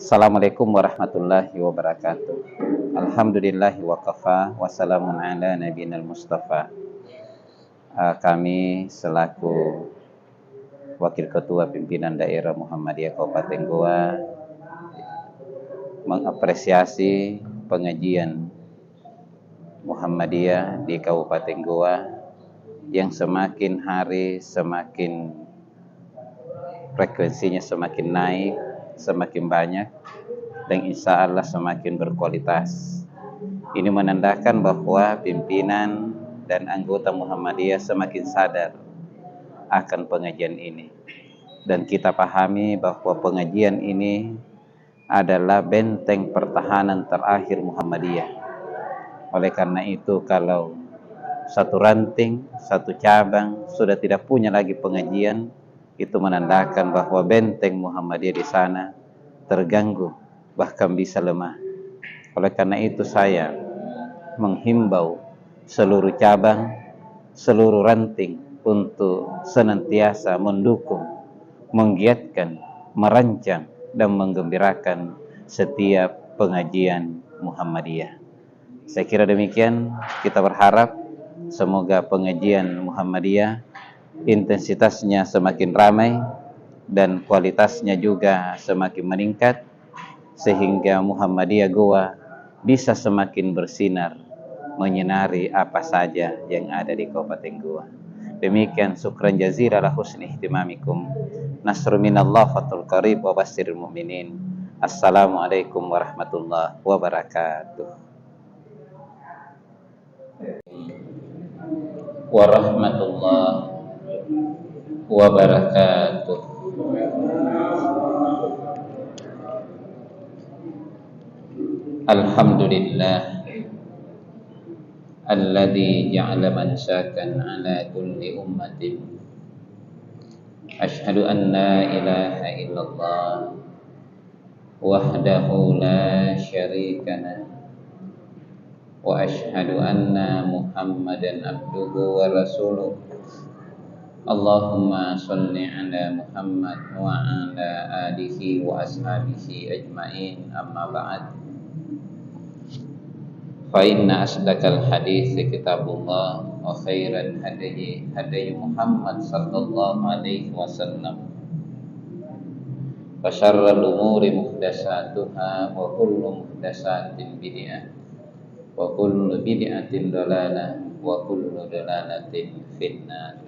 Assalamualaikum warahmatullahi wabarakatuh. Alhamdulillahi wa kafa wa salamun ala nabiyinal mustafa. Kami selaku Wakil Ketua Pimpinan Daerah Muhammadiyah Kabupaten Goa mengapresiasi pengajian Muhammadiyah di Kabupaten Goa yang semakin hari semakin frekuensinya semakin naik, semakin banyak, dan insya Allah semakin berkualitas. Ini menandakan bahwa pimpinan dan anggota Muhammadiyah semakin sadar akan pengajian ini, dan kita pahami bahwa pengajian ini adalah benteng pertahanan terakhir Muhammadiyah. Oleh karena itu, kalau satu ranting, satu cabang sudah tidak punya lagi pengajian, itu menandakan bahwa benteng Muhammadiyah di sana terganggu, bahkan bisa lemah. Oleh karena itu saya menghimbau seluruh cabang, seluruh ranting untuk senantiasa mendukung, menggiatkan, merancang, dan menggembirakan setiap pengajian Muhammadiyah. Saya kira demikian. Kita berharap semoga pengajian Muhammadiyah intensitasnya semakin ramai dan kualitasnya juga semakin meningkat, sehingga Muhammadiyah Goa bisa semakin bersinar, menyinari apa saja yang ada di Kabupaten Goa. Demikian, syukran jazira ala husni ihtimamikum. Nasru minallah fatul qarib wa basyiril mu'minin. Assalamualaikum warahmatullahi wabarakatuh. Warahmatullahi wabarakatuh. Alhamdulillah alladzi ja'ala mansakan ala kulli ummatin. Asyhadu an la ilaha illallah wahdahu la syarika lah wa asyhadu anna Muhammadan abduhu wa rasuluh. Allahumma sholli ala Muhammad wa ala alihi wa ashabihi ajma'in, amma ba'd. Fa inna asdaqal hadithi kitabullah wa khairal hadi Muhammad sallallahu alaihi wasallam wa syarral umuri muhdatsatuha wa kullu muhdatsatin bid'ah wa kullu bid'atin dalalah wa kullu dalalatin finnar.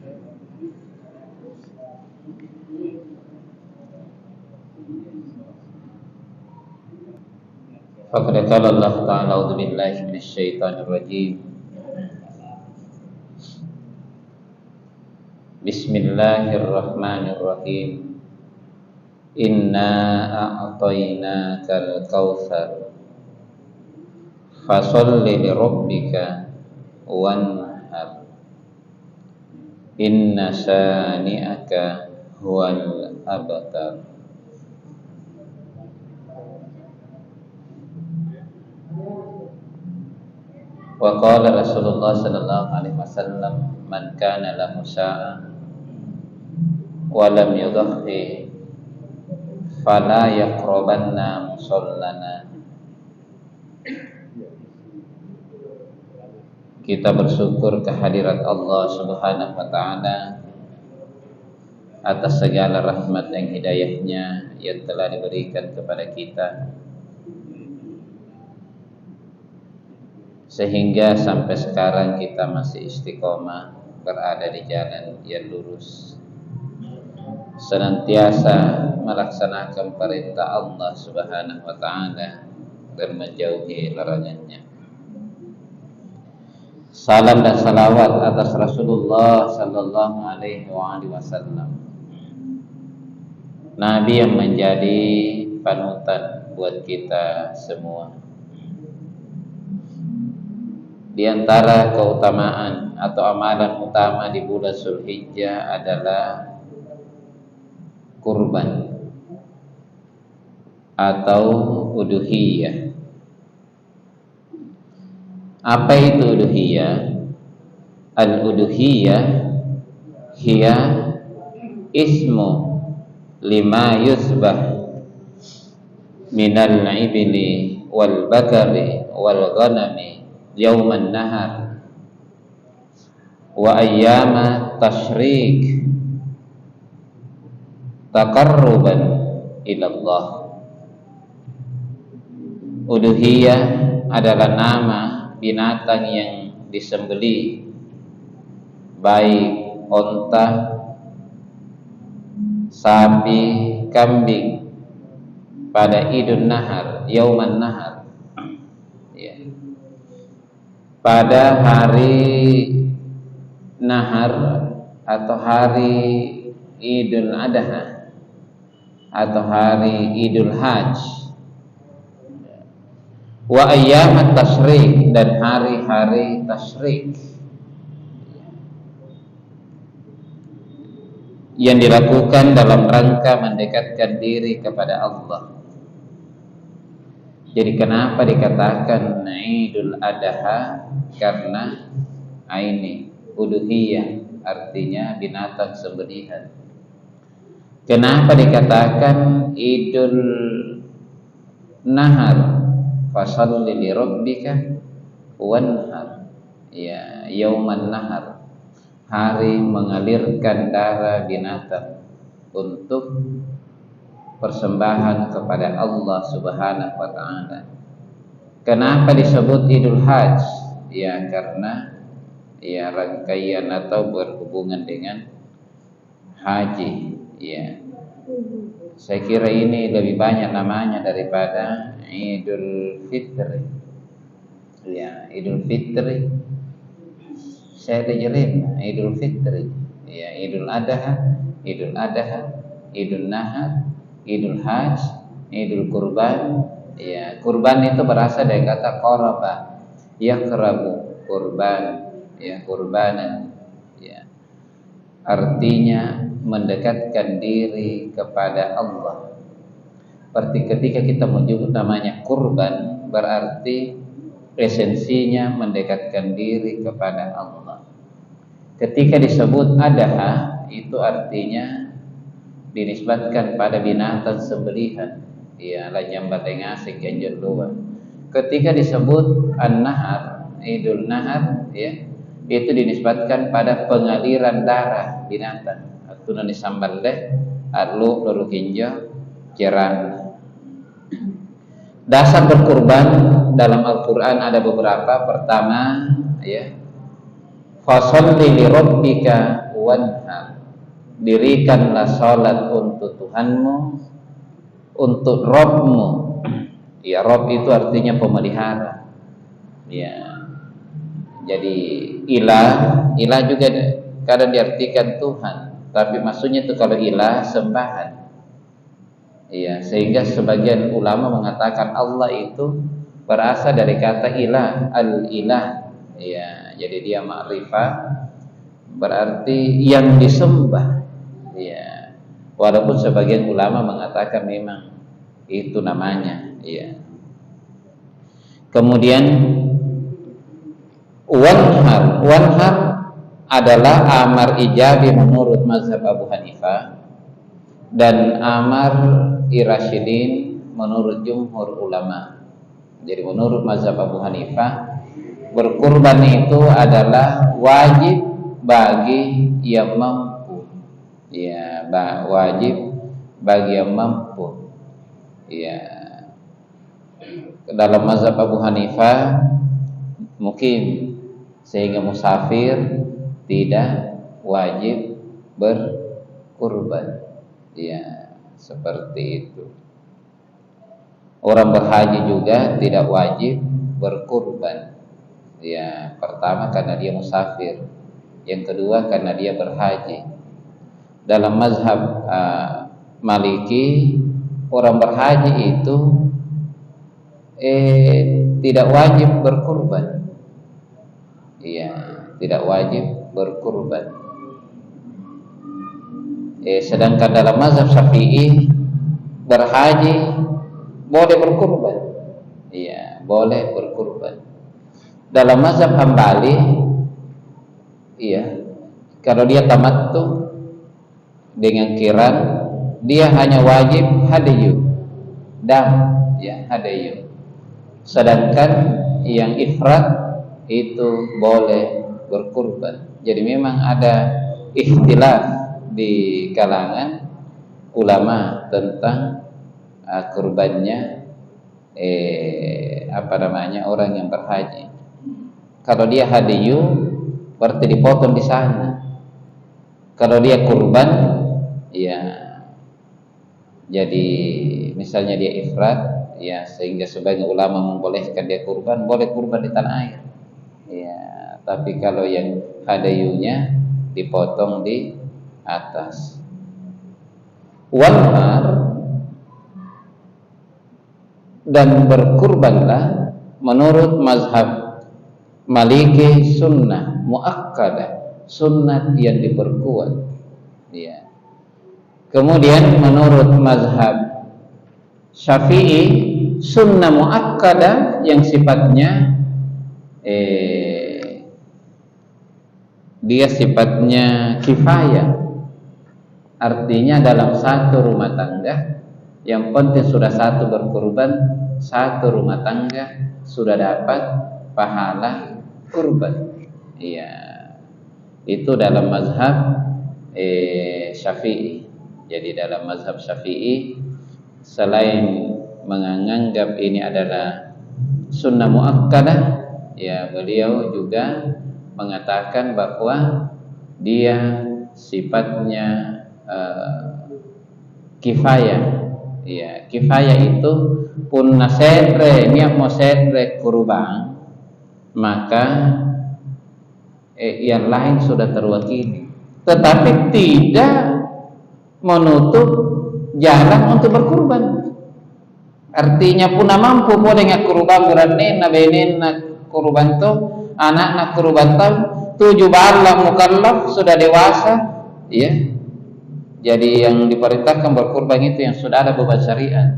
Faqad qala Allah ta'ala a'udzu billahi minasy syaithanir rajim. Bismillahirrahmanirrahim. Inna a'tainakal kautsar fasholli li rabbika wanhar. Inna syani'aka huwal abtar. Wa qala Rasulullah sallallahu alaihi wasallam, man kana lahu sa'ah wa lam yudhi fala yaqrabanna musallana. Kita bersyukur kehadirat Allah Subhanahu wa taala atas segala rahmat dan hidayahnya yang telah diberikan kepada kita, sehingga sampai sekarang kita masih istiqomah berada di jalan yang lurus, senantiasa melaksanakan perintah Allah Subhanahu wa taala dan menjauhi larangannya. Salam dan salawat atas Rasulullah sallallahu alaihi wasallam, Nabi yang menjadi panutan buat kita semua. Di antara keutamaan atau amalan utama di bulan Zulhijjah adalah kurban atau uduhiyah. Apa itu uduhiyah? Al-uduhiyah hiya ismu lima yusbah minal ibli wal bakari wal ghanami yauman nahar wa ayyama tashrik taqarruban ila Allah. Uluhiyah adalah nama binatang yang disembeli, baik onta, sapi, kambing, pada idun nahar, yauman nahar, ya, pada hari nahar atau hari idul adha atau hari idul hajj, wa ayyamat tasyrik, dan hari-hari tasyrik yang dilakukan dalam rangka mendekatkan diri kepada Allah. Jadi kenapa dikatakan Idul Adha? Karena ini uluhiyah, artinya binatang sembelihan. Kenapa dikatakan Idul Nahar? Fasalli li rabbika wanhar, ya, yauman nahar, hari mengalirkan darah binatang untuk persembahan kepada Allah Subhanahu wa taala. Kenapa disebut Idul Hajj? Ya, karena ya rangkaian atau berhubungan dengan haji, ya. Saya kira ini lebih banyak namanya daripada Idul Fitri. Ya, Idul Fitri saya dengerin Idul Fitri, ya, Idul Adha, Idul Adha, Idul Nahar, Idul Hajj, Idul Kurban. Ya, kurban itu berasal dari kata qaraba, yaqrabu, kurban, ya, kurbanan, ya, artinya mendekatkan diri kepada Allah. Berarti ketika kita menyebut namanya kurban, berarti esensinya mendekatkan diri kepada Allah. Ketika disebut adha, itu artinya dinisbatkan pada binatang sembelihan, ya, lajang bateng asik ganjur dua. Ketika disebut an-nahar, Idul Nahar, ya, itu dinisbatkan pada pengaliran darah binatang. Atuna disambal deh, arlu luru kinjo, cerang. Dasar berkurban dalam Al-Quran ada beberapa. Pertama, ya, fasalli li rabbika wanhar, dirikanlah salat untuk Tuhanmu, untuk Rabbmu. Ya, Rabb itu artinya pemelihara. Ya, jadi ilah juga kadang diartikan Tuhan, tapi maksudnya itu kalau ilah sembahan. Ya, sehingga sebagian ulama mengatakan Allah itu berasal dari kata ilah, al-ilah. Ya, jadi dia ma'rifah, berarti yang disembah. Ya, walaupun sebagian ulama mengatakan memang itu namanya. Ya. Kemudian wanhar adalah amar ijabi menurut mazhab Abu Hanifah dan amar irasyidin menurut jumhur ulama. Jadi menurut mazhab Abu Hanifah, berkurban itu adalah wajib bagi yang mampu. Ya, wajib bagi yang mampu. Ya. Dalam mazhab Abu Hanifah mungkin sehingga musafir tidak wajib berkurban. Ya, seperti itu. Orang berhaji juga tidak wajib berkurban. Ya, pertama karena dia musafir, yang kedua karena dia berhaji. Dalam mazhab Maliki, orang berhaji itu tidak wajib berkurban. Iya, tidak wajib berkurban. Sedangkan dalam mazhab Syafi'i, berhaji boleh berkurban. Iya, boleh berkurban. Dalam mazhab Hambali, iya, kalau dia tamattu dengan qiran, dia hanya wajib hadyu dam, ya, hadayu. Sedangkan yang ifrat itu boleh berkurban. Jadi memang ada ikhtilaf di kalangan ulama tentang kurbannya orang yang berhaji. Kalau dia hadiyu berarti dipotong di sana. Kalau dia kurban, ya, jadi misalnya dia ifrat, ya, sehingga sebagian ulama membolehkan dia kurban, boleh kurban di tanah air. Ya, tapi kalau yang hadayunya dipotong di atas. Walhar, dan berkurbanlah menurut mazhab Maliki sunnah muakkadah, sunnat yang diperkuat. Ya. Kemudian menurut mazhab Syafi'i sunnah muakkadah yang sifatnya dia sifatnya kifayah. Artinya dalam satu rumah tangga yang penting sudah satu berkurban, satu rumah tangga sudah dapat pahala kurban. Iya. Itu dalam mazhab Syafi'i. Jadi dalam mazhab Syafi'i, selain menganggap ini adalah sunnah muakkadah, ya, beliau juga mengatakan bahwa dia sifatnya kifayah. Ya, kifayah itu pun nasedre niat mau sedre kurban, maka yang lain sudah terwakili, tetapi tidak menutup jalan untuk berkurban. Artinya pun mampu boleh ngak kurban beranena benena kurban tu anak nak kurban tu 7 bala mukallaf sudah dewasa, ya. Jadi yang diperintahkan berkurban itu yang sudah ada beban syariat.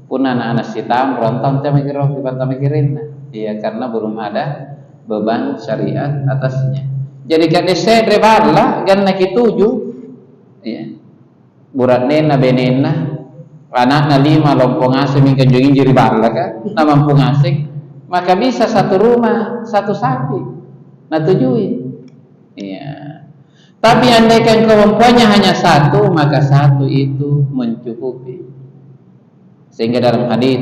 Pun anak-anak sitam ronton teh mikirah dibantah mikirin. Iya, karena belum ada beban syariat atasnya. Jadi kade sedre bala gan nak 7. Iya. Buratnena benena anakna 5 lompong asing mingken jengin jiri bala kan. Na mampu ngasih, maka bisa satu rumah, satu sapi. Nah tujui. Iya. Tapi andaikan kemampuannya hanya satu, maka satu itu mencukupi. Sehingga dalam hadis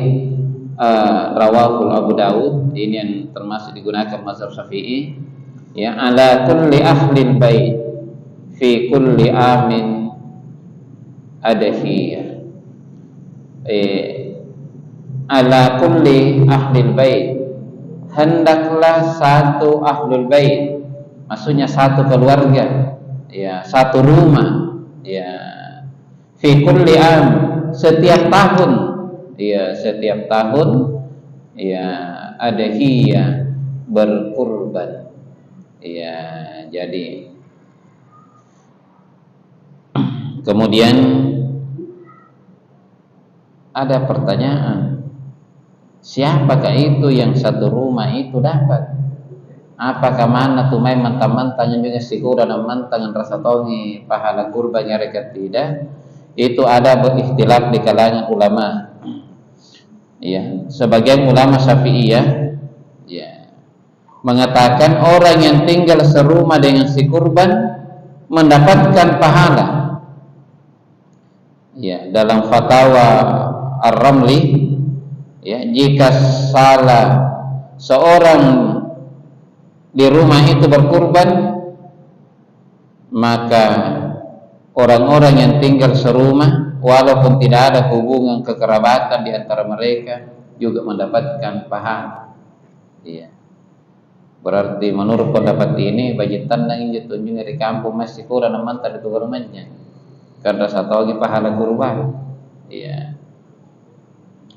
rawahul Abu Daud, ini yang termasuk digunakan mazhab Syafi'i, ya, ala kulli ahlil bait fi kulli amin adhiyah. Ala kulli ahlil bait, hendaklah satu ahlul bait, maksudnya satu keluarga, ya, satu rumah, ya, fi kulli am, setiap tahun, ya, setiap tahun, ya, adhiyah berkurban, ya. Jadi kemudian ada pertanyaan, siapakah itu yang satu rumah itu dapat? Apakah mana tuh main mentang-mentang juga sikura dan mentang rasa tongi pahala kurban mereka tidak? Itu ada berikhtilaf di kalangan ulama. Ya, sebagian ulama Syafi'iyah, ya, mengatakan orang yang tinggal serumah dengan si kurban mendapatkan pahala. Ya, dalam fatwa Ar-Ramli, ya, jika salah seorang di rumah itu berkurban, maka orang-orang yang tinggal serumah walaupun tidak ada hubungan kekerabatan di antara mereka juga mendapatkan pahala. Iya. Berarti menurut pendapat ini bagi tandang yang ditunjukkan di kampung masih kurang mantan itu rumahnya karena satu lagi pahala kurban. Iya.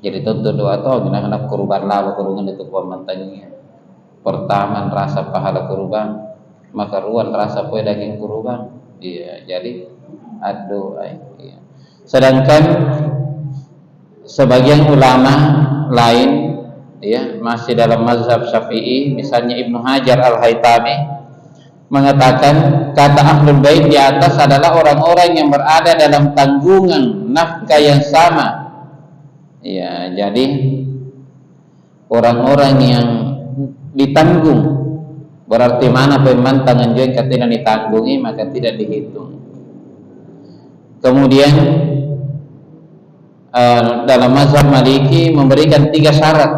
Jadi tentu doa tuh anak kurban lalu kurungan itu mantannya. Pertama rasa pahala kurban, maka ruan rasa poe daging kurban. Iya, jadi aduh, iya. Sedangkan sebagian ulama lain, ya, masih dalam mazhab Syafi'i, misalnya Ibnu Hajar Al-Haytami mengatakan kata ahlul bait di atas adalah orang-orang yang berada dalam tanggungan nafkah yang sama, Ya, jadi orang-orang yang ditanggung, berarti mana pemantangan juga yang tidak ditanggungi maka tidak dihitung. Kemudian dalam mazhab Maliki memberikan 3 syarat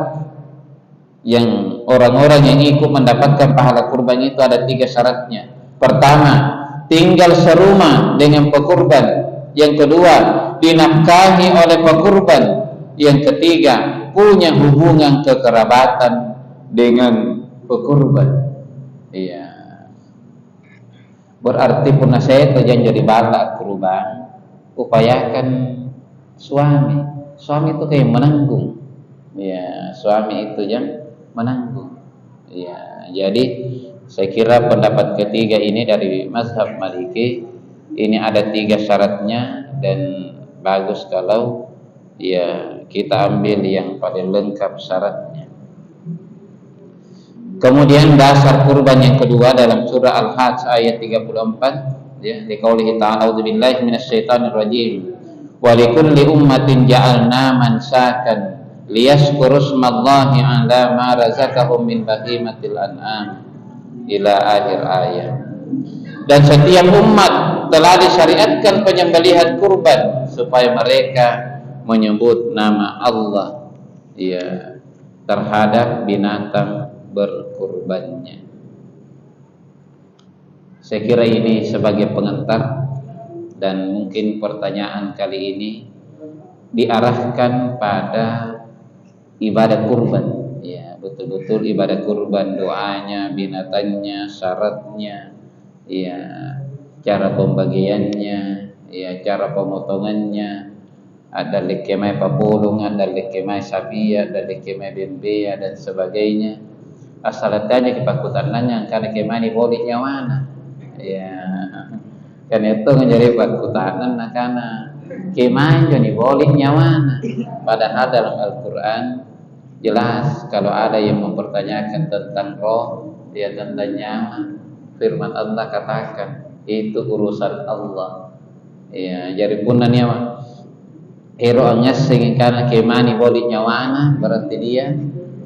yang orang-orang yang ikut mendapatkan pahala kurban itu. Ada 3 syaratnya. Pertama, tinggal serumah dengan pekurban. Yang kedua, dinafkahi oleh pekurban. Yang ketiga, punya hubungan kekerabatan dengan pekurban. Iya. Berarti pun saya itu yang jadi balak kurban, upayakan suami itu kayak menanggung. Ya, suami itu yang menanggung. Ya, jadi saya kira pendapat ketiga ini dari mazhab Maliki ini ada 3 syaratnya, dan bagus kalau ya kita ambil yang paling lengkap syaratnya. Kemudian dasar kurban yang kedua dalam surah Al-Hajj ayat 34, ya, di qaulihi ta'ala a'udzubillahi minasyaitonir rajim wa likulli ummatin ja'alna mansakan liyazkuru ismallahi 'ala ma razaqahum min bahimatil an'am ila akhir ayat. Dan setiap umat telah disyariatkan penyembelihan kurban supaya mereka menyebut nama Allah, ya, terhadap binatang berkurbannya. Saya kira ini sebagai pengantar, dan mungkin pertanyaan kali ini diarahkan pada ibadah kurban, ya, betul-betul ibadah kurban, doanya, binatangnya, syaratnya, ya, cara pembagiannya, ya, cara pemotongannya. Ada lekemai papulung, ada lekemai sapi, ada lekemai bembe, dan sebagainya. Asal tanya kepakutanannya karena kemani boleh nyawana, ya, kan itu menjadi pakutanan karena kemani jadi boleh nyawana. Padahal dalam Al-Quran jelas kalau ada yang mempertanyakan tentang roh, ya, tentang nyawa, firman Allah katakan itu urusan Allah, ya. Jadi punna nyawa hero angasing karena kemani boleh nyawana, berarti dia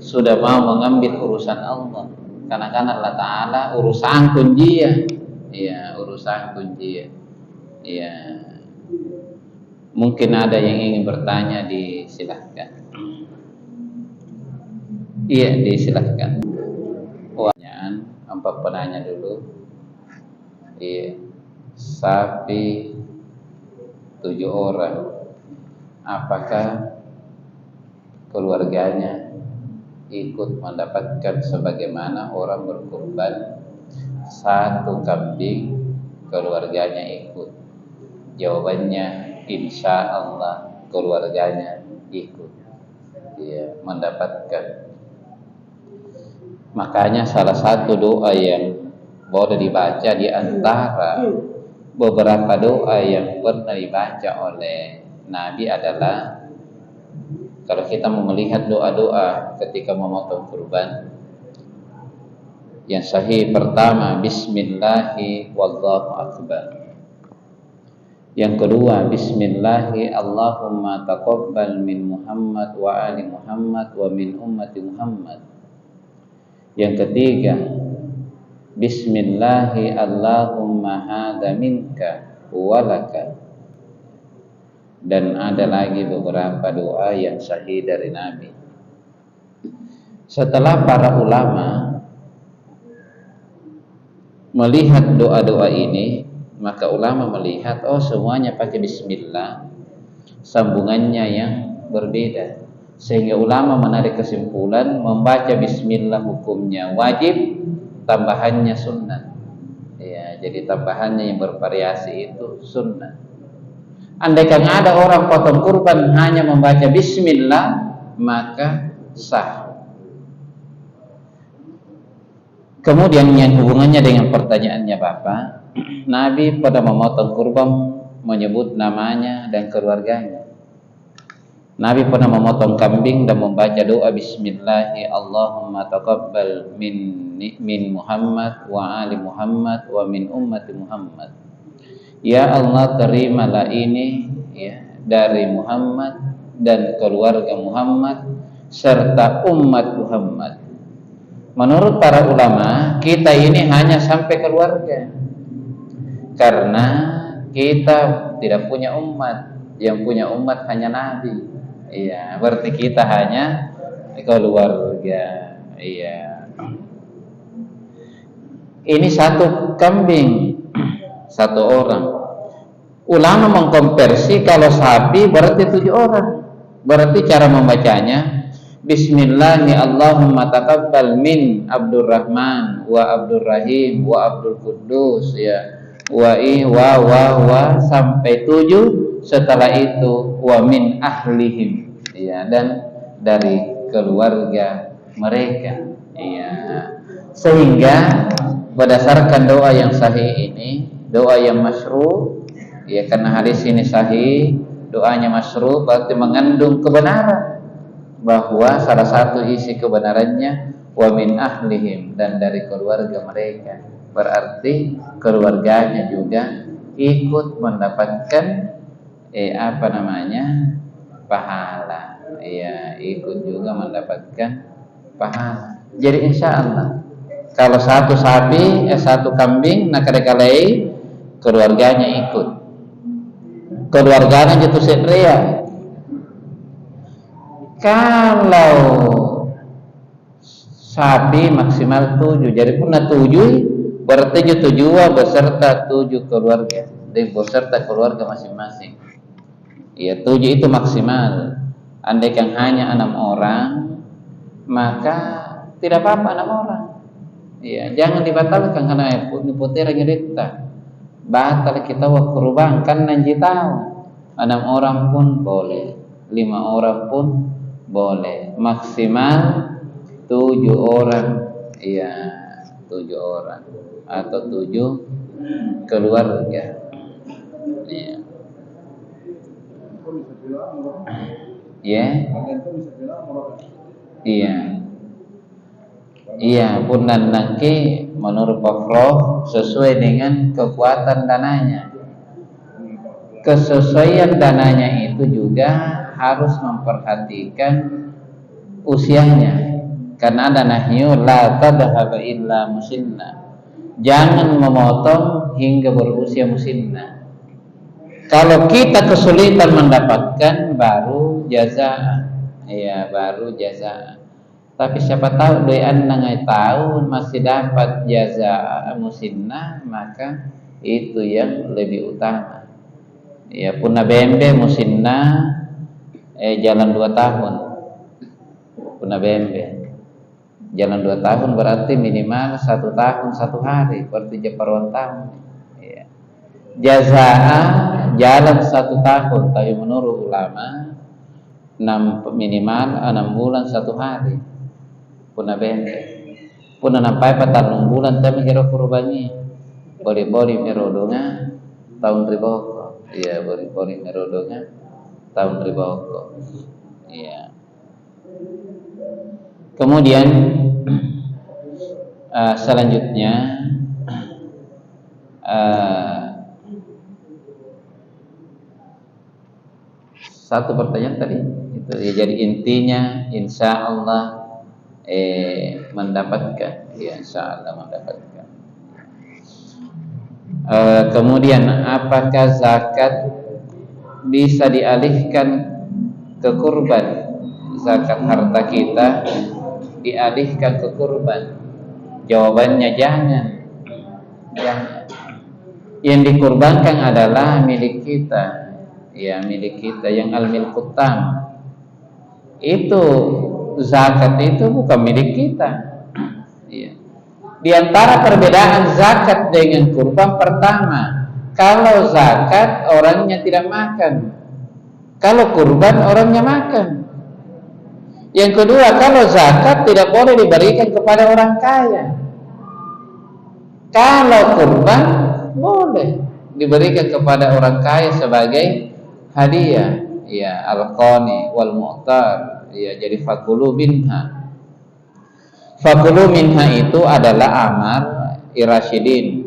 sudah mau mengambil urusan Allah. Karena Allah Ta'ala urusan kunjia, ya, urusan kunjia, ya. Mungkin ada yang ingin bertanya, disilahkan. Iya, disilahkan. Pertanyaan, empat penanya dulu. Iya, sapi 7 orang. Apakah keluarganya ikut mendapatkan sebagaimana orang berkurban 1 kambing, keluarganya ikut? Jawabannya insya Allah keluarganya ikut, ya, mendapatkan. Makanya salah satu doa yang boleh dibaca di antara beberapa doa yang pernah dibaca oleh Nabi adalah, kalau kita mau melihat doa-doa ketika memotong kurban, yang sahih pertama bismillahi wallahu akbar. Yang kedua bismillahi Allahumma taqabbal min Muhammad wa ali Muhammad wa min ummati Muhammad. Yang ketiga bismillahi Allahumma hadza minka wa laka. Dan ada lagi beberapa doa yang sahih dari Nabi. Setelah para ulama melihat doa-doa ini, maka ulama melihat, oh, semuanya pakai bismillah, sambungannya yang berbeda. Sehingga ulama menarik kesimpulan membaca bismillah hukumnya wajib, tambahannya sunnah. Ya, jadi tambahannya yang bervariasi itu sunnah. Andaikan ada orang potong kurban hanya membaca bismillah, maka sah. Kemudian yang hubungannya dengan pertanyaannya Bapak, Nabi pada memotong kurban menyebut namanya dan keluarganya. Nabi pernah memotong kambing dan membaca doa bismillahi Allahumma taqabbal min Muhammad wa ali Muhammad wa min ummati Muhammad. Ya Allah, terimalah ini, ya, dari Muhammad dan keluarga Muhammad serta umat Muhammad. Menurut para ulama, kita ini hanya sampai keluarga, karena kita tidak punya umat. Yang punya umat hanya Nabi. Iya, berarti kita hanya keluarga. Iya. Ini satu kambing, satu orang. Ulama mengkonversi kalau sapi berarti 7 orang. Berarti cara membacanya Bismillahi Allahumma taqabbal min Abdurrahman wa Abdurrahim wa Abdul Quddus, ya. Wa sampai 7. Setelah itu wa min ahlihim, ya, dan dari keluarga mereka, ya. Sehingga berdasarkan doa yang sahih ini, doa yang masyru', ya, karena hadis ini sahih, doanya masyru', berarti mengandung kebenaran, bahwa salah satu isi kebenarannya wa min ahlihim, dan dari keluarga mereka, berarti keluarganya juga ikut mendapatkan pahala, ya, ikut juga mendapatkan pahala. Jadi insya Allah kalau satu sapi, satu kambing, nak kadang-kadang keluarganya ikut, keluarganya jatuh setria. Kalau sapi maksimal 7, jadi punah 7, berarti 7 beserta 7 keluarga, beserta keluarga masing-masing. Ya, 7 itu maksimal. Andaikan hanya 6 orang, maka tidak apa-apa 6 orang. Ya, jangan dibatalkan karena putih kita. Batal kita wa kurban kan nanti tahu. 6 orang pun boleh, 5 orang pun boleh. Maksimal 7 orang. Iya, 7 orang atau 7 keluarga. Iya. Ya. Iya. Iya, pun nanti menurut Pak Prof sesuai dengan kekuatan dananya. Kesesuaian dananya itu juga harus memperhatikan usianya. Karena ada nahyu la tadhhab illa musinna. Jangan memotong hingga berusia musinna. Kalau kita kesulitan mendapatkan baru jazaan, ya, baru jazaan. Tapi siapa tahu doyan nangai tahun masih dapat jazaan musinna, maka itu yang lebih utama. Ya, punna bembe musinna jalan 2 tahun. Punna bembe jalan 2 tahun berarti minimal 1 tahun 1 hari, berarti jeparuan tahun. Ya. Jazaa jalan 1 tahun, tapi menurut ulama minimal 6 bulan 1 hari. Punna bende punna nampai 4 bulan tapi kira kurbannya bori-bori merodonga tahun riboko. Iya, bori-bori merodonga tahun riboko. Iya. Kemudian selanjutnya satu pertanyaan tadi itu, ya, jadi intinya insya Allah mendapatkan, ya, insya Allah mendapatkan. Kemudian apakah zakat bisa dialihkan ke kurban? Zakat harta kita dialihkan ke kurban? Jawabannya jangan. Yang dikurbankan adalah milik kita, ya, milik kita yang al-milkut tam. Itu zakat itu bukan milik kita. Ya. Di antara perbedaan zakat dengan kurban, pertama, kalau zakat orangnya tidak makan, kalau kurban orangnya makan. Yang kedua, kalau zakat tidak boleh diberikan kepada orang kaya. Kalau kurban boleh diberikan kepada orang kaya sebagai hadiah, ya, al-qani wal mu'tar. Ya, jadi fakulu minha. Fakulu minha itu adalah amar irasyidin.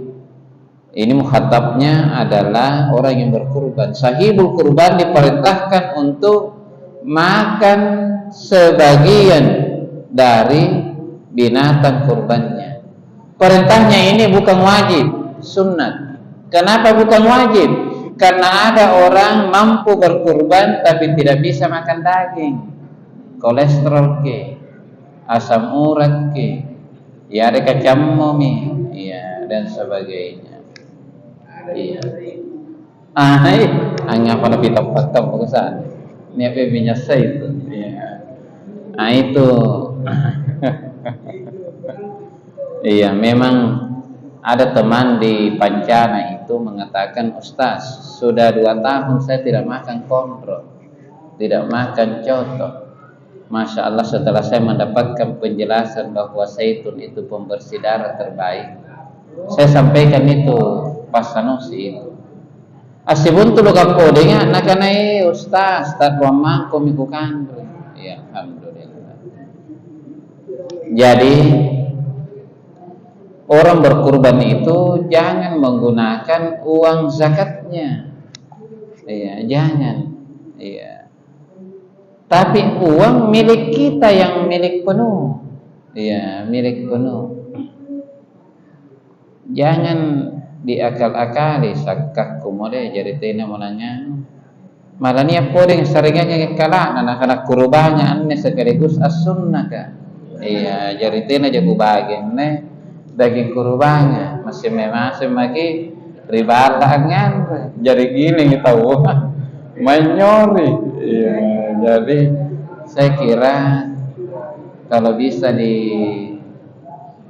Ini mukhatabnya adalah orang yang berkurban. Sahibul kurban diperintahkan untuk makan sebagian dari binatang kurbannya. Perintahnya ini bukan wajib, sunnah. Kenapa bukan wajib? Karena ada orang mampu berkurban tapi tidak bisa makan daging, kolesterol ke, asam urat ke, ya ada kacang momi, ya dan sebagainya. Iya. Angapa lebih tepat kesan? Ini apa minyak itu? Iya. Itu. Iya, memang ada teman di Pancana itu mengatakan, Ustaz, sudah 2 tahun saya tidak makan kontrol, tidak makan coto. Masya Allah, setelah saya mendapatkan penjelasan bahwa zaitun itu pembersih darah terbaik, saya sampaikan itu pas Sanusi itu. Asibun tu luka kodenya, nakanai Ustaz, tak romang komikukan. Ya, alhamdulillah. Jadi orang berkurban itu jangan menggunakan uang zakatnya, iya, jangan, iya. Tapi uang milik kita yang milik penuh, iya, milik penuh. Jangan diakal-akali sakak kumode jadi tena mulanya. Malah niya podeng saringannya kala anak-anak kurbannya anne sekaligus as-sunnah ka. Iya, jadi tena jago bagian ne. Daging kurbannya masih lagi ribalangan jadi gini tahu menyori. Ya, jadi saya kira kalau bisa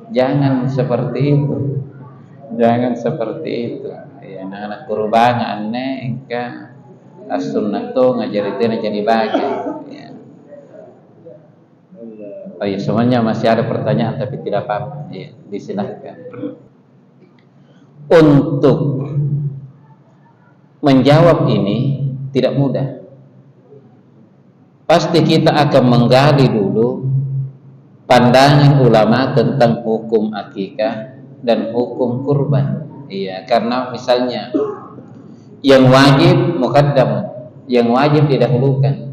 jangan seperti itu, jangan seperti itu. Ya, anak kurbannya aneh engka as-sunnah tuh ngajari tena jadi bagian. Ya. Oh iya, semuanya masih ada pertanyaan tapi tidak apa-apa. Ya, disilahkan. Untuk menjawab ini tidak mudah. Pasti kita akan menggali dulu pandangan ulama tentang hukum akikah dan hukum kurban. Iya, karena misalnya yang wajib muqaddam, yang wajib didahulukan.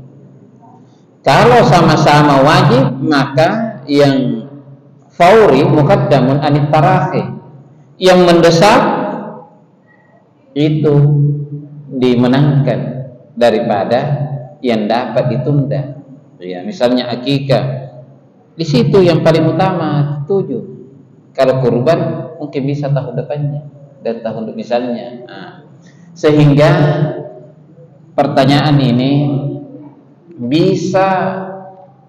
Kalau sama-sama wajib, maka yang fauri muqaddamun anit tarahi. Yang mendesak itu dimenangkan daripada yang dapat ditunda. Ya, misalnya akikah, di situ yang paling utama 7. Kalau kurban mungkin bisa tahun depannya dan tahun misalnya. Sehingga pertanyaan ini bisa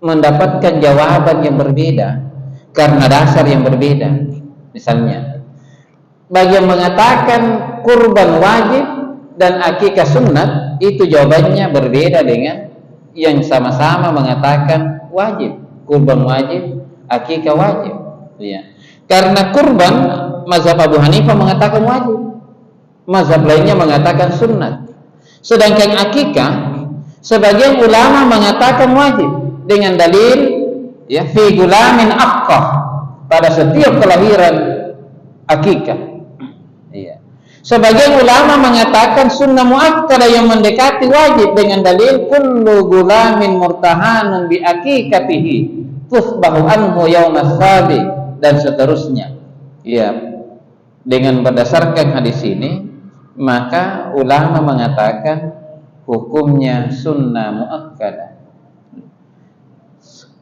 mendapatkan jawaban yang berbeda karena dasar yang berbeda. Misalnya, bagi yang mengatakan kurban wajib dan akikah sunnat, itu jawabannya berbeda dengan yang sama-sama mengatakan wajib, kurban wajib, akikah wajib. Ya. Karena kurban, mazhab Abu Hanifah mengatakan wajib, mazhab lainnya mengatakan sunnat. Sedangkan akikah, sebagian ulama mengatakan wajib dengan dalil ya fi gulamin aqqah, pada setiap kelahiran akikah. Iya. Sebagian ulama mengatakan sunnah muakkadah yang mendekati wajib dengan dalil kullu gulamin murtahanun bi akikatihi tusbahu anhu yaumas sabi dan seterusnya. Iya. Dengan berdasarkan hadis ini, maka ulama mengatakan hukumnya sunnah muakkadah.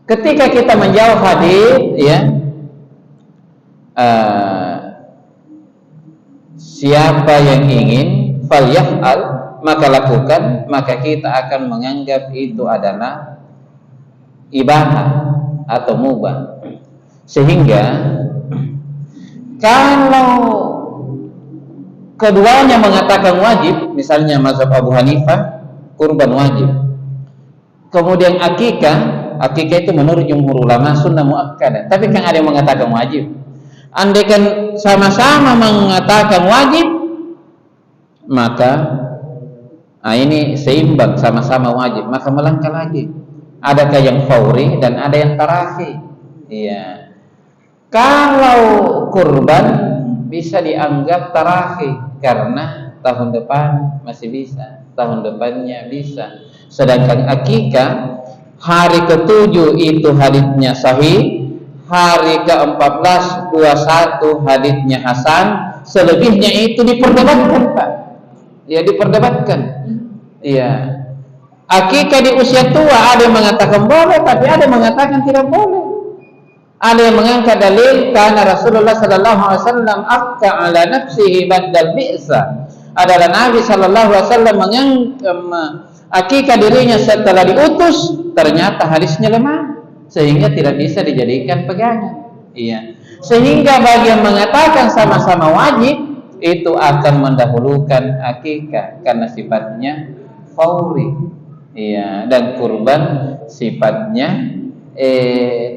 Ketika kita menjawab hadis, ya, siapa yang ingin falyaf'al, maka lakukan, maka kita akan menganggap itu adalah ibadah atau mubah. Sehingga kalau keduanya mengatakan wajib, misalnya mazhab Abu Hanifah kurban wajib, kemudian akikah itu menurut jumhur ulama sunnah muakkadah, tapi kan ada yang mengatakan wajib. Andaikan sama-sama mengatakan wajib, maka ini seimbang, sama-sama wajib, maka melangkah lagi, adakah yang fauri dan ada yang tarahi. Iya. Kalau kurban bisa dianggap tarahi karena tahun depan masih bisa, tahun depannya bisa. Sedangkan akikah hari ke-7 itu haditsnya sahih, hari ke-14 21 haditsnya hasan, selebihnya itu diperdebatkan, Pak. Ya, diperdebatkan. Iya. Akikah di usia tua ada yang mengatakan boleh, tapi ada yang mengatakan tidak boleh. Ada yang mengangkat dalil karena Rasulullah sallallahu alaihi wasallam akka ala nafsihi badal bi'sa. Adalah Nabi sallallahu alaihi wasallam akikah dirinya setelah diutus, ternyata hadisnya lemah sehingga tidak bisa dijadikan pegangan. Iya. Sehingga bagi yang mengatakan sama-sama wajib itu akan mendahulukan akikah karena sifatnya fauri. Iya, dan kurban sifatnya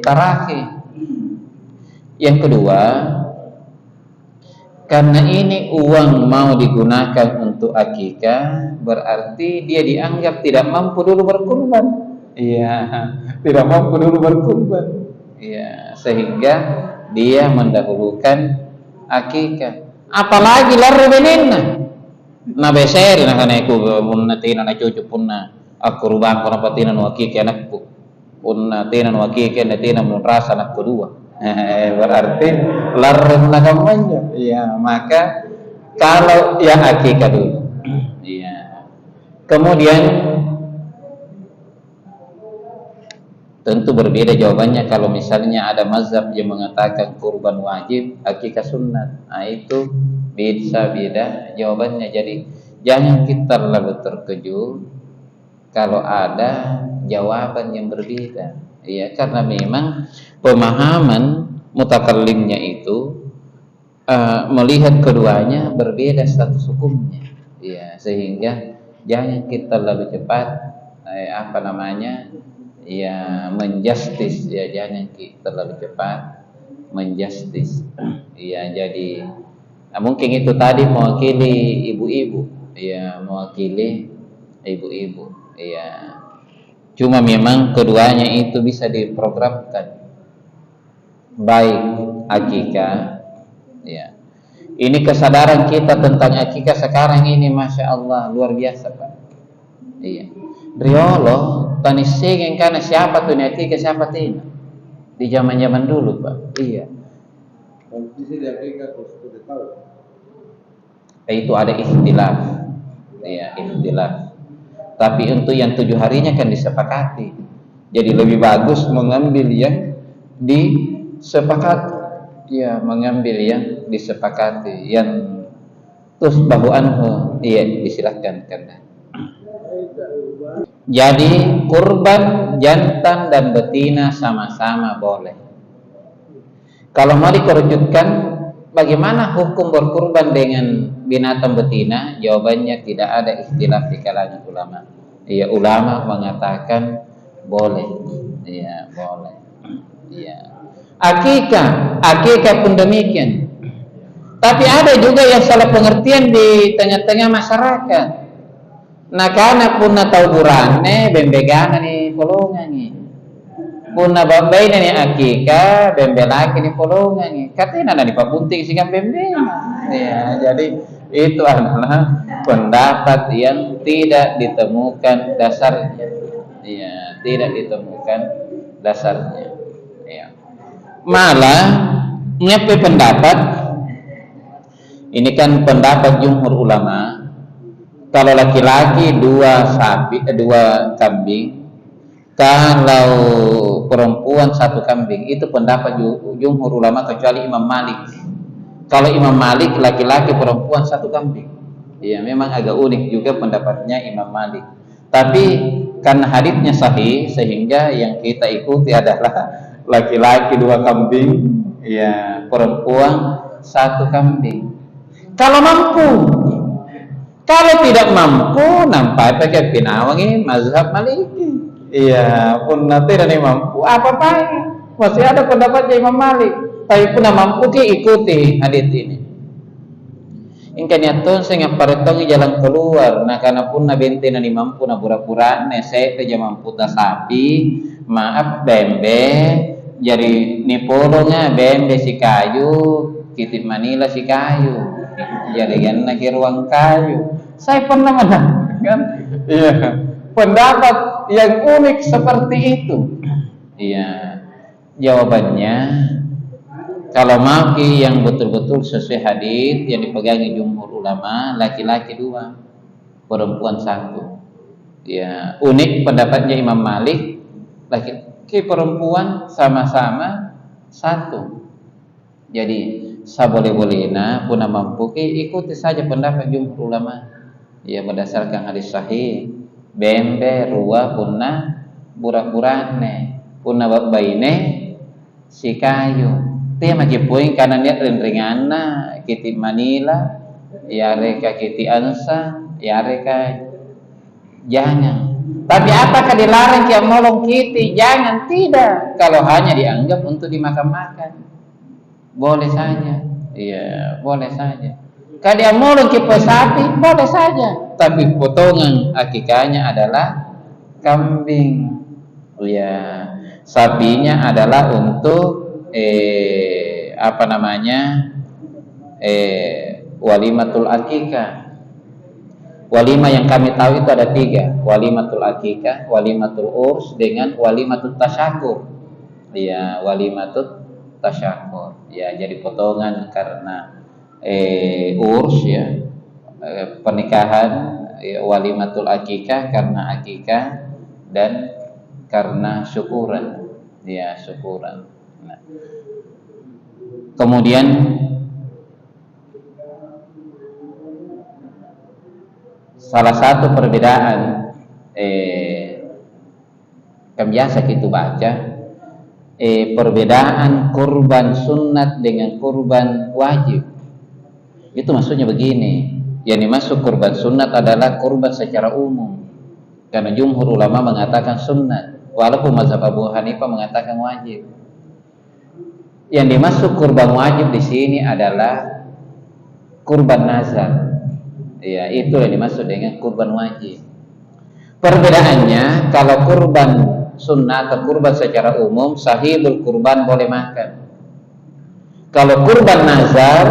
tarakhir. Yang kedua, karena ini uang mau digunakan untuk akikah, berarti dia dianggap tidak mampu dulu berkurban. Iya, tidak mampu dulu berkurban. Iya, sehingga dia mendahulukan akikah. Apalagi larre benenna. Na beseri na kaneku munna tina na cucu punna kurban punna patina no akikah anakku. Punna tina no akikah na tina mun rasa anak kedua. Berarti larre nagamanya. Iya, maka kalau yang akikah dulu. Iya. Kemudian tentu berbeda jawabannya kalau misalnya ada mazhab yang mengatakan kurban wajib, akikah sunnat. Nah, itu bisa beda jawabannya. Jadi jangan kita terlalu terkejut kalau ada jawaban yang berbeda. Ya, karena memang pemahaman mutakallimnya itu melihat keduanya berbeda status hukumnya. Ya, sehingga jangan kita terlalu cepat menjustis, ya, jangan kita terlalu cepat menjustis. Ya, jadi mungkin itu tadi mewakili ibu-ibu, ya, mewakili ibu-ibu, ya. Cuma memang keduanya itu bisa diprogramkan, baik akikah, ya. Ini kesadaran kita tentang akikah sekarang ini, masya Allah, luar biasa, Pak. Iya. Riolo tanising karena siapa tuh akikah, siapa tidak di zaman dulu, Pak. Iya. Itu ada ikhtilaf, ya, ikhtilaf. Tapi untuk yang 7 harinya kan disepakati. Jadi lebih bagus mengambil yang disepakati. Ya, mengambil yang disepakati. Yang tusbahu anhu, iya, disilakan karena. Jadi kurban jantan dan betina sama-sama boleh. Kalau mau dikerucutkan, bagaimana hukum berkurban dengan binatang betina? Jawabannya tidak ada ikhtilaf di kalangan ulama. Iya, ulama mengatakan boleh. Iya, boleh. Iya. Akikah pun demikian. Tapi ada juga yang salah pengertian di tengah-tengah masyarakat. Nah, karena punna tauburane bembegana nih polongan nih. Punna babay na ni akikah bembelaki ni polongan nih. Katanya nana di papunting sigang bembena. Ya, jadi itu adalah pendapat yang tidak ditemukan dasarnya. Ya, tidak ditemukan dasarnya. Ya. Malah nyepe pendapat ini kan pendapat jumhur ulama. Kalau laki-laki 2 kambing, kalau perempuan 1 kambing, itu pendapat jumhur ulama kecuali Imam Malik. Kalau Imam Malik laki-laki perempuan 1 kambing. Ya, memang agak unik juga pendapatnya Imam Malik. Tapi karena haditsnya sahih sehingga yang kita ikuti adalah laki-laki 2 kambing, ya, perempuan 1 kambing. Kalau mampu. Kalau tidak mampu, nampak pakai pinawangi mazhab Maliki. Iya, pun nanti dan mampu apa-apa. Masih ada pendapatnya Imam Malik. Tapi pun mampu ke ikuti hadits ini. Ingkaniaton saya ngaparetongi jalan keluar. Nah, karena pun na bente na ni mampu na pura-pura ne saya te mampu ta sapi, maaf bembe. Jadi ni polonga bembe si kayu, kitip Manila si kayu. Jadi kan nak ruang kayu. Saya pernah mendengar, iya. pendapat yang unik seperti itu? Iya, jawabannya kalau maki yang betul-betul sesuai hadis yang dipegangi jumhur ulama, laki-laki 2, perempuan 1. Ya, unik pendapatnya Imam Malik, laki-laki perempuan sama-sama 1. Jadi saboleh-bolehna puna mampu ikuti saja pendapat jumhur ulama. Ya, berdasarkan hadis sahih. Bembe ruwa punna burak-burakne, punna baine si kayu. Dia maki poin karena niat rinringanna kiti Manila, ya reka kiti Ansa, ya reka jangan. Tapi apakah dilarang kia molong kiti? Jangan, tidak. Kalau hanya dianggap untuk dimakan-makan, boleh saja. Iya, boleh saja. Kalau dia molong kipo sapi, boleh saja. Tapi potongan akikahnya adalah kambing. Ya, sapinya adalah untuk walimatul akikah. Walimah yang kami tahu itu ada 3, walimatul akikah, walimatul urs, dengan walimatul tasyakur. Ya, walimatul tasyakur. Ya, jadi potongan karena urs, ya, pernikahan, ya, walimatul akikah karena akikah, dan karena syukuran. Ya, syukuran. Nah, kemudian salah satu perbedaan yang biasa kita baca, perbedaan kurban sunat dengan kurban wajib. Itu maksudnya begini, yang dimaksud kurban sunat adalah kurban secara umum, karena jumhur ulama mengatakan sunat, walaupun mazhab Abu Hanifah mengatakan wajib. Yang dimaksud kurban wajib di sini adalah kurban nazar. Ya, itu yang dimaksud dengan kurban wajib. Perbedaannya, kalau kurban sunnah atau kurban secara umum, sahibul kurban boleh makan. Kalau kurban nazar,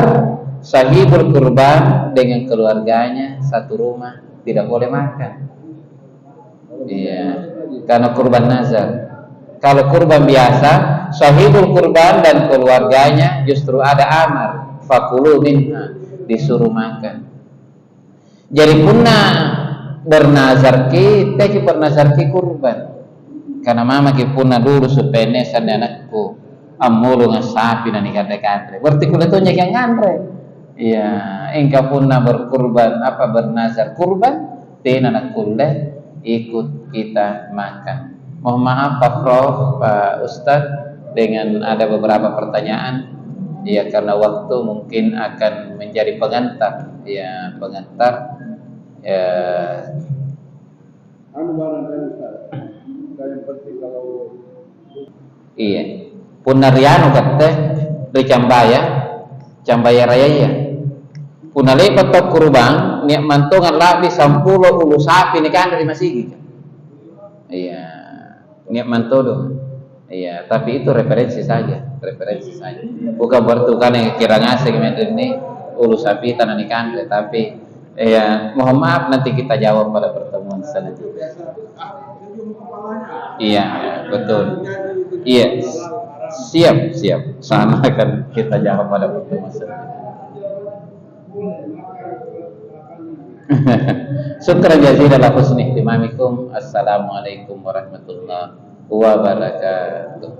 sahibul kurban dengan keluarganya satu rumah tidak boleh makan. Iya, karena kurban nazar. Kalau kurban biasa, sahibul kurban dan keluarganya justru ada amar, fakulu minha, disuruh makan. Jadi punna bernazar ki, teki bernazar ki kurban. Karena mama ki punna dulu supene sande anakku amulu ngasapi nani kante-kante. Berarti kuletonya yang ngandre. Iya, engkau punna berkurban apa bernazar kurban, ten anak kulle ikut kita makan. Mohon maaf Pak Prof, Pak Ustadz, dengan ada beberapa pertanyaan. Ya, karena waktu mungkin akan menjadi pengantar. Ya, pengantar. Ya. Iya. Punariano kate di Cambaya Raya ya. Punale patok kurban niat mantongan labi 10 ulu sapi ni kan dari masigi. Iya. Niat mantodo. Iya, tapi itu referensi saja. Bukan berarti kan yang kira ngasih ini ulu sapi tanah ni kan, tapi ya, mohon maaf nanti kita jawab pada pertemuan selanjutnya. Iya, betul. Iya, siap. Sama akan kita jawab pada pertemuan selanjutnya. Syukran jazilan ala husni ihtimamikum. Assalamualaikum warahmatullahi wabarakatuh.